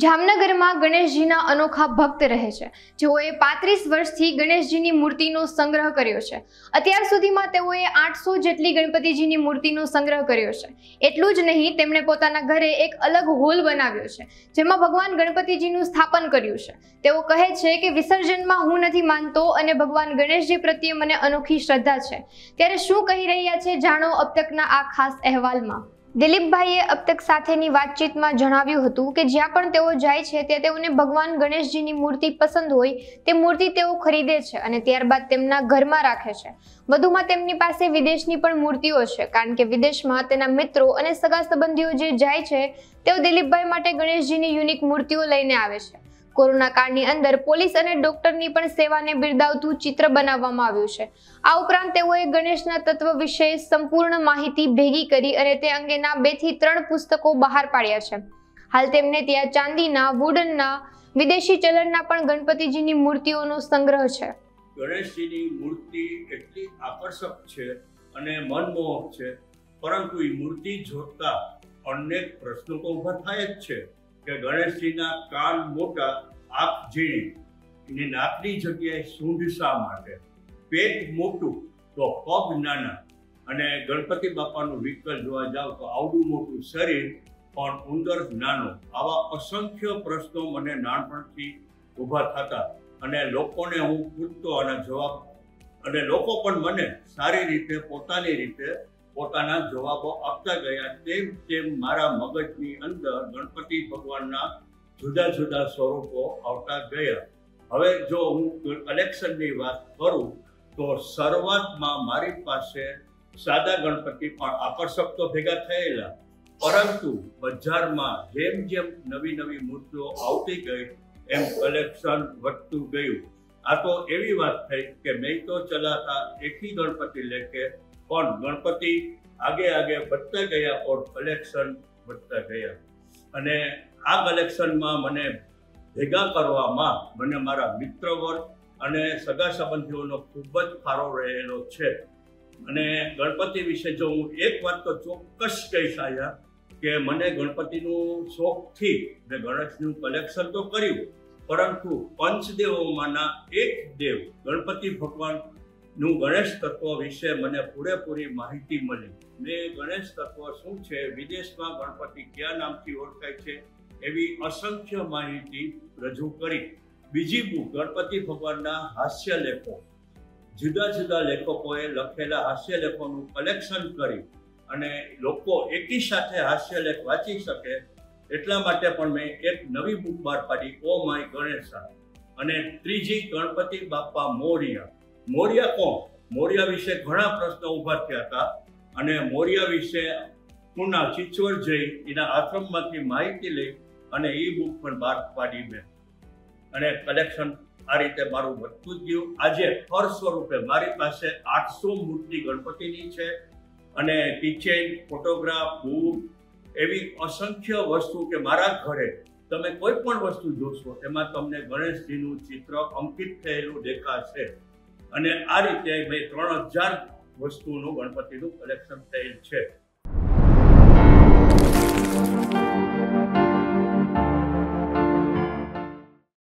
જામનગરમાં ગણેશજીના અનોખા ભક્ત રહે છે, જેઓએ 35 વર્ષથી ગણેશજીની મૂર્તિનો સંગ્રહ કર્યો છે। અત્યાર સુધીમાં તેઓએ 800 જેટલી ગણપતિજીની મૂર્તિનો સંગ્રહ કર્યો છે। એટલું જ નહીં, તેમણે પોતાના ઘરે એક અલગ હોલ બનાવ્યો છે, જેમાં ભગવાન ગણપતિજીનું સ્થાપન કર્યું છે। તેઓ કહે છે કે વિસર્જનમાં હું નથી માનતો અને ભગવાન ગણેશજી પ્રત્યે મને અનોખી શ્રદ્ધા છે। ત્યારે શું કહી રહ્યા છે, જાણો અબ તકના આ ખાસ અહેવાલમાં। દિલીપભાઈએ અબ તક સાથેની વાતચીતમાં જણાવ્યું હતું કે જ્યાં પણ તેઓ જાય છે ત્યાં તેઓને ભગવાન ગણેશજીની મૂર્તિ પસંદ હોય તે મૂર્તિ તેઓ ખરીદે છે અને ત્યારબાદ તેમના ઘરમાં રાખે છે। વધુમાં તેમની પાસે વિદેશની પણ મૂર્તિઓ છે, કારણ કે વિદેશમાં તેના મિત્રો અને સગા સંબંધીઓ જે જાય છે તેઓ દિલીપભાઈ માટે ગણેશજીની યુનિક મૂર્તિઓ લઈને આવે છે। કોરોના કાળની અંદર પોલીસ અને ડોક્ટરની પણ સેવાને બિરદાવતું ચિત્ર બનાવવામાં આવ્યું છે। આ ઉપરાંત તેઓએ ગણેશના તત્વ વિશે સંપૂર્ણ માહિતી ભેગી કરી અને તે અંગેના 2 થી 3 પુસ્તકો બહાર પાડ્યા છે। હાલ તેમને ત્યાં ચાંદીના, વુડનના, વિદેશી ચલણના પણ ગણપતિજીની મૂર્તિઓનો સંગ્રહ છે। ગણેશજીની મૂર્તિ એટલી આકર્ષક છે અને મનમોહક છે, પરંતુ એ મૂર્તિ જોતા અનેક પ્રશ્નો તો ઊભા થાય જ છે કે ગણેશજીના કાન મોટા, આંખ ઝીણી, એની નાકની જગ્યાએ સૂંઢ શા માટે, પેટ મોટું તો પગ નાના, અને ગણપતિ બાપાનું વિકલ જોવા જાવ તો આવડું મોટું શરીર પણ ઉંદર નાનો। આવા અસંખ્ય પ્રશ્નો મને નાનપણથી ઊભા થતા અને લોકોને હું પૂછતો આના જવાબ, અને લોકો પણ મને સારી રીતે પોતાની રીતે પોતાના જવાબો આપતા ગયા। તેમ તેમ મારા મગજની અંદર ગણપતિ ભગવાનના જુદા જુદા સ્વરૂપો આવતા ગયા। હવે જો હું કલેક્શનની વાત કરું તો શરૂઆતમાં મારી પાસે સાદા ગણપતિ પણ આકર્ષક તો ભેગા થયેલા, પરંતુ બજારમાં જેમ જેમ નવી નવી મૂર્તિઓ આવતી ગઈ એમ કલેક્શન વધતું ગયું। આ તો એવી વાત થઈ કે મેં તો ચલાતા એક ही ગણપતિ લેકે, પણ ગણપતિ આગે આગે વધતા ગયા और કલેક્શન વધતા ગયા। અને આ કલેક્શનમાં મને ભેગા કરવામાં મને મારા મિત્ર વર્ગ અને સગા સંબંધીઓનો ખૂબ જ ફાળો રહેલો છે। અને ગણપતિ વિશે જો હું એક વાત તો ચોક્કસ કહીશ આયા કે મને ગણપતિનું શોખથી મેં ગણેશનું કલેક્શન તો કર્યું, પરંતુ પંચદેવોમાંના એક દેવ ગણપતિ ભગવાનનું ગણેશ તત્વ વિશે મને પૂરેપૂરી માહિતી મળી। મેં ગણેશ તત્વ શું છે, વિદેશમાં ગણપતિ કયા નામથી ઓળખાય છે, એવી અસંખ્ય માહિતી રજૂ કરી। બીજી બુક ગણપતિ ભગવાનના હાસ્ય લેખો, જુદા જુદા લેખકોએ લખેલા હાસ્ય લેખોનું કલેક્શન કરી અને લોકો એકી સાથે હાસ્ય લેખ વાંચી શકે એટલા માટે પણ મેં એક નવી બુક બહાર પાડી, ઓ માય ગણેશા। અને ત્રીજી ગણપતિ બાપા મોરિયા। મોરિયા કોણ? મોરિયા વિશે ઘણા પ્રશ્નો ઊભા થયા હતા અને મોરિયા વિશે પૂના ચિચવર જઈ એના આશ્રમમાંથી માહિતી લઈ અને એ બુક પણ બહાર પાડી મેં, અને કલેક્શન આ રીતે મારું વધતું જ ગયું। આજે ફળ સ્વરૂપે મારી પાસે 800 મૂર્તિ ગણપતિની છે અને કિચન, ફોટોગ્રાફ, બુક, એવી અસંખ્ય વસ્તુ કે મારા ઘરે તમે કોઈ પણ વસ્તુ જોશો એમાં તમને ગણેશજીનું ચિત્ર અંકિત થયેલું દેખાશે। અને આ રીતે મેં 3000 વસ્તુનું ગણપતિનું કલેક્શન થયેલ છે।